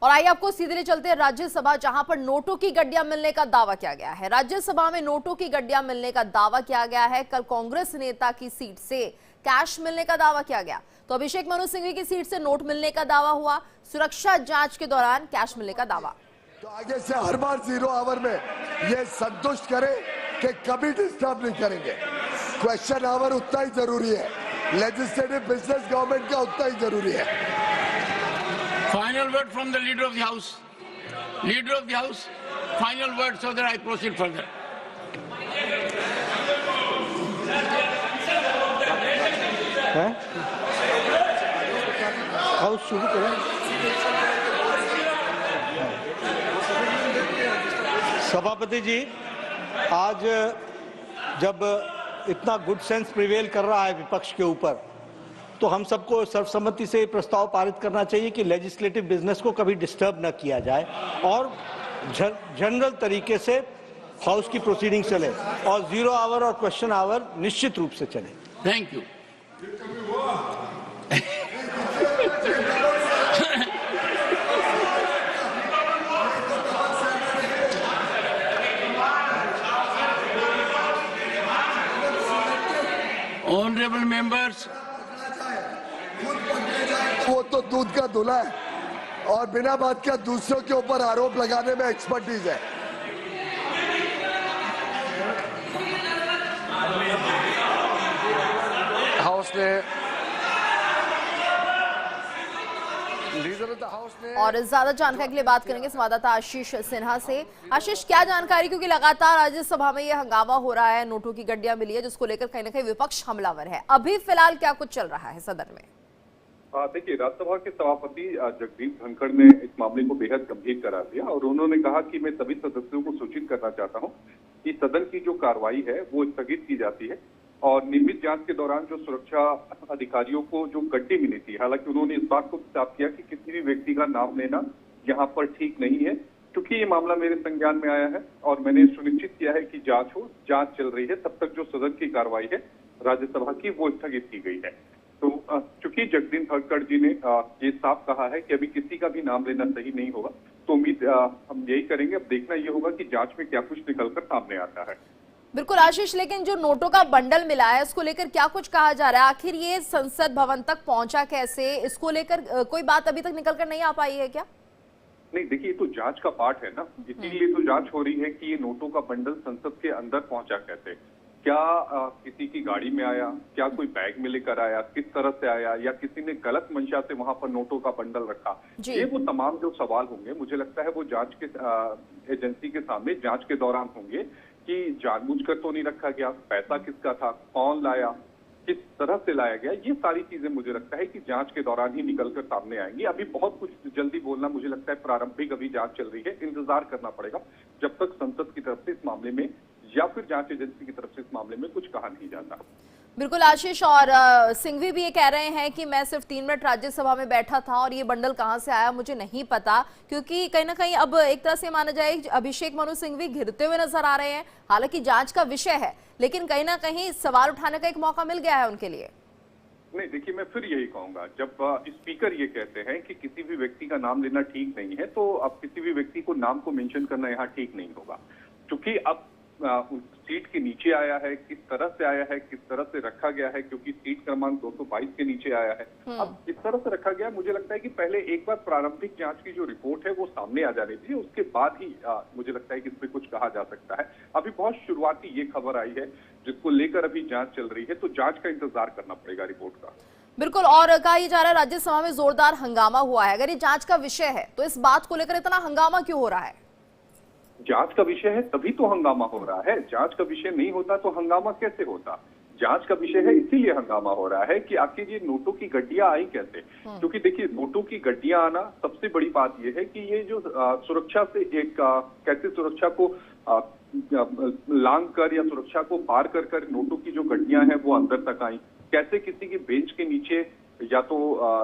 और आइए आपको सीधे ले चलते हैं राज्यसभा, जहां पर नोटों की गड्डियां मिलने का दावा किया गया है। राज्यसभा में नोटों की गड्डियां मिलने का दावा किया गया है। कल कांग्रेस नेता की सीट से कैश मिलने का दावा किया गया, तो अभिषेक मनु सिंघवी की सीट से नोट मिलने का दावा हुआ। सुरक्षा जांच के दौरान कैश मिलने का दावा। तो आगे से हर बार 0 आवर में ये संतुष्ट करें कि कभी डिस्टर्ब नहीं करेंगे। क्वेश्चन आवर उतना ही जरूरी है, लेजिस्लेटिव बिजनेस गवर्नमेंट का उतना ही जरूरी है। Final word from the leader of the house. Leader of the house, final word so that I proceed further. House शुरू करें। सभापति जी, आज जब इतना गुड सेंस प्रिवेल कर रहा है विपक्ष के ऊपर, तो हम सबको सर्वसम्मति से प्रस्ताव पारित करना चाहिए कि लेजिस्लेटिव बिजनेस को कभी डिस्टर्ब न किया जाए और जनरल तरीके से हाउस की प्रोसीडिंग चले और 0 आवर और क्वेश्चन आवर निश्चित रूप से चले। Thank you. ऑनरेबल मेंबर्स, वो तो दूध का धुला है और बिना बात का दूसरों के ऊपर आरोप लगाने में एक्सपर्टीज है। हाउस ने और ज्यादा जानकारी के लिए बात करेंगे संवाददाता आशीष सिन्हा से। आशीष, क्या जानकारी, क्योंकि लगातार राज्यसभा में ये हंगामा हो रहा है, नोटों की गड्डियां मिली है, जिसको लेकर कहीं ना कहीं विपक्ष हमलावर है। अभी फिलहाल क्या कुछ चल रहा है सदन में? देखिए, राज्यसभा के सभापति जगदीप धनखड़ ने इस मामले को बेहद गंभीर करार दिया और उन्होंने कहा कि मैं सभी सदस्यों को सूचित करना चाहता हूं कि सदन की जो कार्रवाई है वो स्थगित की जाती है और नियमित जांच के दौरान जो सुरक्षा अधिकारियों को जो गड्डी मिली थी, हालांकि उन्होंने इस बात को साफ किया कि किसी भी व्यक्ति का नाम लेना यहाँ पर ठीक नहीं है, क्योंकि ये मामला मेरे संज्ञान में आया है और मैंने सुनिश्चित किया है कि जांच चल रही है। तब तक जो सदन की कार्रवाई है राज्यसभा की वो स्थगित की गई है। तो चूंकि जगदीप धनखड़ जी ने ये साफ कहा है कि अभी किसी का भी नाम लेना सही नहीं होगा, तो उम्मीद हम यही करेंगे। अब देखना ये होगा कि जांच में क्या कुछ निकलकर सामने आता है। बिल्कुल आशीष, लेकिन जो नोटों का बंडल मिला है उसको लेकर क्या कुछ कहा जा रहा है? आखिर ये संसद भवन तक पहुंचा कैसे? इसको लेकर कोई बात अभी तक निकल कर नहीं आ पाई है क्या? नहीं, देखिए, ये तो जांच का पार्ट है ना, इसीलिए तो जांच हो रही है कि ये नोटों का बंडल संसद के अंदर पहुंचा कैसे, क्या किसी की गाड़ी में आया, क्या कोई बैग में लेकर आया, किस तरह से आया, या किसी ने गलत मंशा से वहां पर नोटों का बंडल रखा। ये वो तमाम जो सवाल होंगे, मुझे लगता है वो जांच के एजेंसी के सामने जांच के दौरान होंगे कि जानबूझकर तो नहीं रखा गया, पैसा किसका था, कौन लाया, किस तरह से लाया गया। ये सारी चीजें मुझे लगता है कि जांच के दौरान ही निकलकर सामने आएंगी। अभी बहुत कुछ जल्दी बोलना, मुझे लगता है प्रारंभिक अभी जांच चल रही है, इंतजार करना पड़ेगा जब तक संसद की तरफ से इस मामले में या फिर जांच एजेंसी की तरफ से इस मामले में कुछ कहा नहीं जाता। बिल्कुल आशीष, और सिंघवी भी ये कह रहे हैं कि मैं सिर्फ 3 मिनट राज्यसभा में बैठा था और ये बंडल कहां से आया मुझे नहीं पता, क्योंकि कहीं ना कहीं अब एक तरह से माना जाए अभिषेक मनु सिंघवी घिरते हुए नजर आ रहे हैं। हालांकि जांच का विषय है, लेकिन कहीं ना कहीं सवाल उठाने का एक मौका मिल गया है उनके लिए। नहीं, देखिए, मैं फिर यही कहूंगा, जब स्पीकर ये कहते हैं कि किसी भी व्यक्ति का नाम लेना ठीक नहीं है, तो अब किसी भी व्यक्ति को नाम को मेंशन करना यहाँ ठीक नहीं होगा, क्योंकि अब सीट के नीचे आया है, किस तरह से आया है, किस तरह से रखा गया है, क्योंकि सीट क्रमांक 222 के नीचे आया है। अब किस तरह से रखा गया, मुझे लगता है कि पहले एक बार प्रारंभिक जांच की जो रिपोर्ट है वो सामने आ जानी चाहिए, उसके बाद ही मुझे लगता है कि इस पे कुछ कहा जा सकता है। अभी बहुत शुरुआती ये खबर आई है जिसको लेकर अभी जांच चल रही है, तो जांच का इंतजार करना पड़ेगा रिपोर्ट का। बिल्कुल, और कहा जा रहा है राज्यसभा में जोरदार हंगामा हुआ है। अगर ये जांच का विषय है तो इस बात को लेकर इतना हंगामा क्यों हो रहा है? जांच का विषय है तभी तो हंगामा हो रहा है, जांच का विषय नहीं होता तो हंगामा कैसे होता? जांच का विषय है, इसीलिए हंगामा हो रहा है कि आखिर ये नोटों की गड्डियां आई कैसे। क्योंकि देखिए, नोटों की गड्डियां आना, सबसे बड़ी बात ये है कि ये जो सुरक्षा से एक कैसे सुरक्षा को लांग कर या सुरक्षा को पार कर नोटों की जो गड्डियां हैं वो अंदर तक आई, कैसे किसी की बेंच के नीचे या तो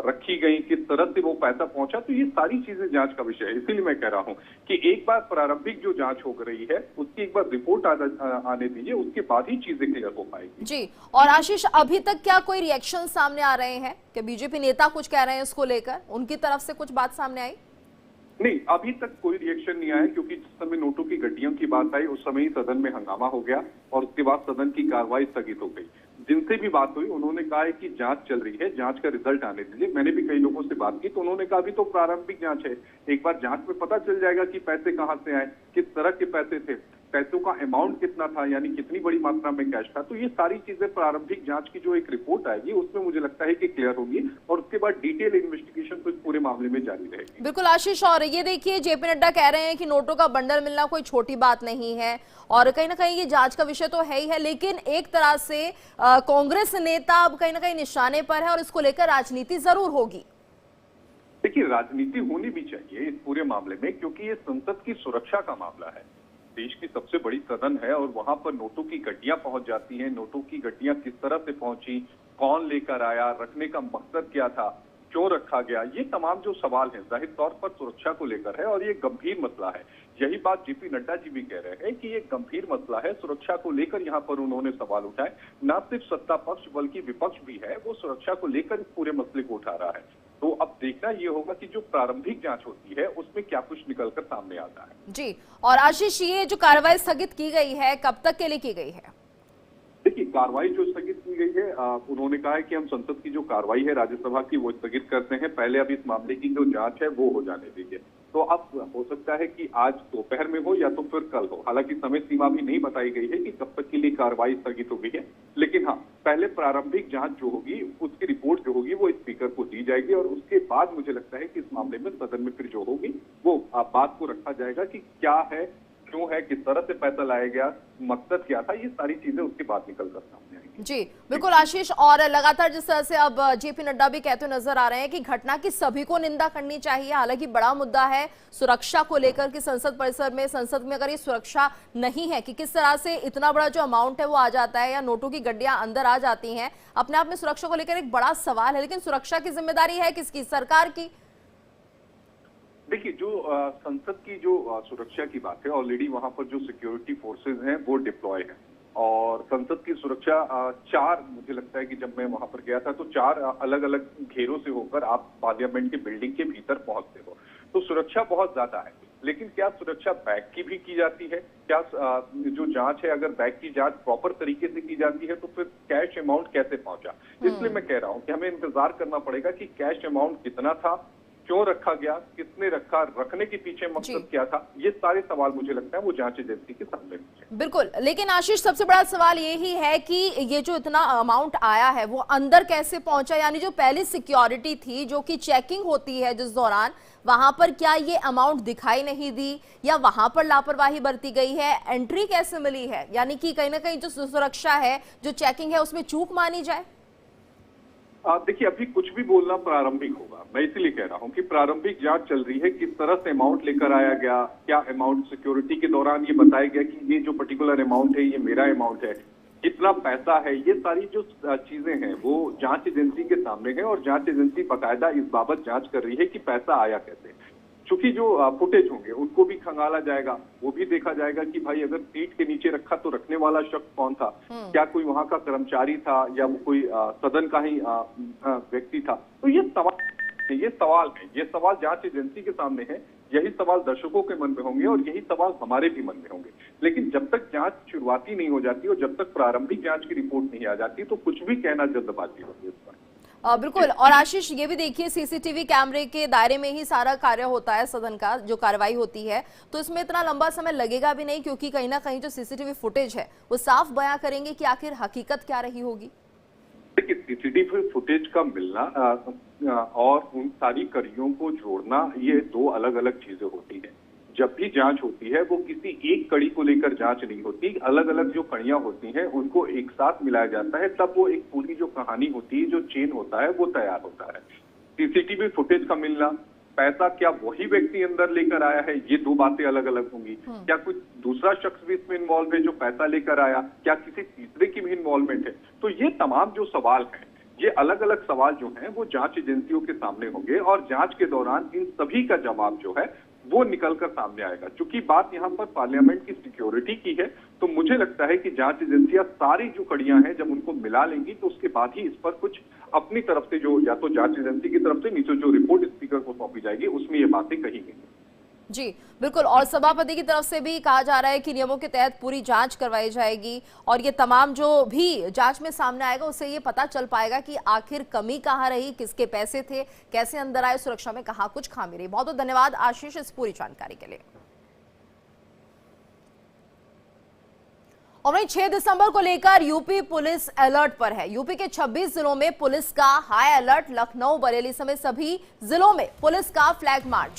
रखी गई, किस तरह से वो पैसा पहुंचा, तो ये सारी चीजें जांच का विषय है। इसीलिए मैं कह रहा हूं कि एक बार प्रारंभिक जो जांच हो रही है उसकी एक बार रिपोर्ट आने दीजिए, उसके बाद ही चीजें क्लियर हो पाएगी। जी, और आशीष, अभी तक क्या कोई रिएक्शन सामने आ रहे हैं कि बीजेपी नेता कुछ कह रहे हैं इसको लेकर, उनकी तरफ से कुछ बात सामने आई? नहीं, अभी तक कोई रिएक्शन नहीं आया, क्योंकि जिस समय नोटों की गड्डियों की बात आई उस समय ही सदन में हंगामा हो गया और उसके बाद सदन की कार्रवाई स्थगित हो गई। जिनसे भी बात हुई उन्होंने कहा है कि जांच चल रही है, जांच का रिजल्ट आने दीजिए। मैंने भी कई लोगों से बात की तो उन्होंने कहा अभी तो प्रारंभिक जांच है, एक बार जांच में पता चल जाएगा कि पैसे कहां से आए, किस तरह के पैसे थे, पैसों का अमाउंट कितना था, यानी कितनी बड़ी मात्रा में कैश था। तो ये सारी चीजें प्रारंभिक जांच की जो एक रिपोर्ट आएगी उसमें मुझे लगता है कि क्लियर होगी और उसके बाद डिटेल इन्वेस्टिगेशन तो इस पूरे मामले में जारी रहेगी। बिल्कुल आशीष, और ये देखिए जेपी नड्डा कह रहे हैं कि नोटों का बंडल मिलना कोई छोटी बात नहीं है और कहीं ना कहीं ये जांच का विषय तो है ही है, लेकिन एक तरह से कांग्रेस नेता अब कहीं ना कहीं निशाने पर है और इसको लेकर राजनीति जरूर होगी। देखिए, राजनीति होनी भी चाहिए इस पूरे मामले में, क्योंकि ये संसद की सुरक्षा का मामला है। देश की सबसे बड़ी सदन है और वहां पर नोटों की गड्डियां पहुंच जाती हैं। नोटों की गड्डियां किस तरह से पहुंची, कौन लेकर आया, रखने का मकसद क्या था, क्यों रखा गया, ये तमाम जो सवाल हैं जाहिर तौर पर सुरक्षा को लेकर है और ये गंभीर मसला है। यही बात जेपी नड्डा जी भी कह रहे हैं कि ये गंभीर मसला है, सुरक्षा को लेकर यहाँ पर उन्होंने सवाल उठाए। न सिर्फ सत्ता पक्ष बल्कि विपक्ष भी है, वो सुरक्षा को लेकर इस पूरे मसले को उठा रहा है। तो अब देखना ये होगा कि जो प्रारंभिक जांच होती है उसमें क्या कुछ निकलकर सामने आता है। जी, और आशीष ये जो कार्रवाई स्थगित की गई है कब तक के लिए की गई है? देखिए, कार्रवाई जो स्थगित की गई है, उन्होंने कहा है कि हम संसद की जो कार्रवाई है राज्यसभा की वो स्थगित करते हैं, पहले अब इस मामले की जो जांच है वो हो जाने दीजिए। तो अब हो सकता है कि आज दोपहर में हो या तो फिर कल हो, हालांकि समय सीमा भी नहीं बताई गई है कि कब तक के लिए कार्रवाई स्थगित हो गई है, लेकिन हाँ, पहले प्रारंभिक जांच जो होगी उसकी रिपोर्ट जो होगी वो स्पीकर को दी जाएगी और उसके बाद मुझे लगता है कि इस मामले में सदन में फिर जो होगी वो बात को रखा जाएगा कि क्या है, क्यों है, किस तरह से पैसा लाया गया, मकसद क्या था, ये सारी चीजें उसके बाद निकलकर सामने आएंगी। जी बिल्कुल आशीष, और लगातार जिस तरह से अब जेपी नड्डा भी कहते नजर आ रहे हैं कि घटना की सभी को निंदा करनी चाहिए। हालांकि बड़ा मुद्दा है सुरक्षा को लेकर कि संसद परिसर में, संसद में अगर ये सुरक्षा नहीं है कि किस तरह से इतना बड़ा जो अमाउंट है वो आ जाता है या नोटों की गड्डियां अंदर आ जाती हैं, अपने आप में सुरक्षा को लेकर एक बड़ा सवाल है। लेकिन सुरक्षा की जिम्मेदारी है किसकी? सरकार की। देखिए, जो संसद की जो सुरक्षा की बात है, ऑलरेडी वहां पर जो सिक्योरिटी फोर्सेज हैं वो डिप्लॉय हैं और संसद की सुरक्षा 4, मुझे लगता है कि जब मैं वहां पर गया था तो 4 अलग अलग घेरों से होकर आप पार्लियामेंट की बिल्डिंग के भीतर पहुंचते हो, तो सुरक्षा बहुत ज्यादा है। लेकिन क्या सुरक्षा बैग की भी की जाती है? क्या जो जांच है, अगर बैग की जांच प्रॉपर तरीके से की जाती है तो फिर कैश अमाउंट कैसे पहुंचा? इसलिए मैं कह रहा हूं कि हमें इंतजार करना पड़ेगा कि कैश अमाउंट कितना था, क्यों रखा गया, किसने रखा, रखने के पीछे मकसद क्या था, ये सारे सवाल मुझे लगता है वो जांच एजेंसी के सामने हैं। बिल्कुल, लेकिन आशीष सबसे बड़ा सवाल ये ही है कि ये जो इतना अमाउंट आया है वो अंदर कैसे पहुंचा, यानी जो पहली सिक्योरिटी थी जो कि चेकिंग होती है जिस दौरान, वहां पर क्या ये अमाउंट दिखाई नहीं दी या वहां पर लापरवाही बरती गई है? एंट्री कैसे मिली है? यानी कि कहीं ना कहीं जो सुरक्षा है, जो चेकिंग है, उसमें चूक मानी जाए? देखिए, अभी कुछ भी बोलना प्रारंभिक होगा। मैं इसलिए कह रहा हूं कि प्रारंभिक जांच चल रही है, किस तरह से अमाउंट लेकर आया गया, क्या अमाउंट सिक्योरिटी के दौरान ये बताया गया कि ये जो पर्टिकुलर अमाउंट है ये मेरा अमाउंट है, कितना पैसा है, ये सारी जो चीजें हैं वो जांच एजेंसी के सामने है और जांच एजेंसी बाकायदा इस बाबत जांच कर रही है कि पैसा आया कैसे। चूंकि जो फुटेज होंगे उनको भी खंगाला जाएगा, वो भी देखा जाएगा कि भाई अगर सीट के नीचे रखा तो रखने वाला शख्स कौन था, क्या कोई वहां का कर्मचारी था या वो कोई सदन का ही व्यक्ति था। तो ये सवाल है, ये सवाल जांच एजेंसी के सामने है, यही सवाल दर्शकों के मन में होंगे और यही सवाल हमारे भी मन में होंगे। लेकिन जब तक जांच शुरुआती नहीं हो जाती और जब तक प्रारंभिक जांच की रिपोर्ट नहीं आ जाती तो कुछ भी कहना जल्दबाजी होगी इस पर। बिल्कुल, और आशीष ये भी देखिए सीसीटीवी कैमरे के दायरे में ही सारा कार्य होता है, सदन का जो कार्रवाई होती है, तो इसमें इतना लंबा समय लगेगा भी नहीं क्योंकि कहीं ना कहीं जो सीसीटीवी फुटेज है वो साफ बयां करेंगे कि आखिर हकीकत क्या रही होगी। देखिए, सीसीटीवी फुटेज का मिलना और उन सारी कड़ियों को जोड़ना, ये 2 अलग अलग चीजें होती हैं। जब भी जांच होती है वो किसी एक कड़ी को लेकर जांच नहीं होती, अलग अलग जो कड़ियां होती हैं उनको एक साथ मिलाया जाता है, तब वो एक पूरी जो कहानी होती है, जो चेन होता है वो तैयार होता है। सीसीटीवी फुटेज का मिलना, पैसा क्या वही व्यक्ति अंदर लेकर आया है, ये 2 बातें अलग अलग होंगी। क्या कोई दूसरा शख्स भी इसमें इन्वॉल्व है जो पैसा लेकर आया, क्या किसी तीसरे की भी इन्वॉल्वमेंट है? तो ये तमाम जो सवाल हैं, ये अलग अलग सवाल जो हैं वो जांच एजेंसियों के सामने होंगे और जांच के दौरान इन सभी का जवाब जो है वो निकलकर सामने आएगा। चूंकि बात यहाँ पर पार्लियामेंट की सिक्योरिटी की है तो मुझे लगता है कि जांच एजेंसियां सारी जो कड़ियां हैं जब उनको मिला लेंगी तो उसके बाद ही इस पर कुछ अपनी तरफ से जो, या तो जांच एजेंसी की तरफ से नीचे जो रिपोर्ट स्पीकर को सौंपी जाएगी उसमें ये बातें कही गई। जी बिल्कुल, और सभापति की तरफ से भी कहा जा रहा है कि नियमों के तहत पूरी जांच करवाई जाएगी और ये तमाम जो भी जांच में सामने आएगा उससे ये पता चल पाएगा कि आखिर कमी कहाँ रही, किसके पैसे थे, कैसे अंदर आए, सुरक्षा में कहाँ कुछ खामी रही। बहुत बहुत धन्यवाद आशीष इस पूरी जानकारी के लिए। और वहीं 6 दिसंबर को लेकर यूपी पुलिस अलर्ट पर है। यूपी के 26 जिलों में पुलिस का हाई अलर्ट, लखनऊ, बरेली समेत सभी जिलों में पुलिस का फ्लैग मार्च।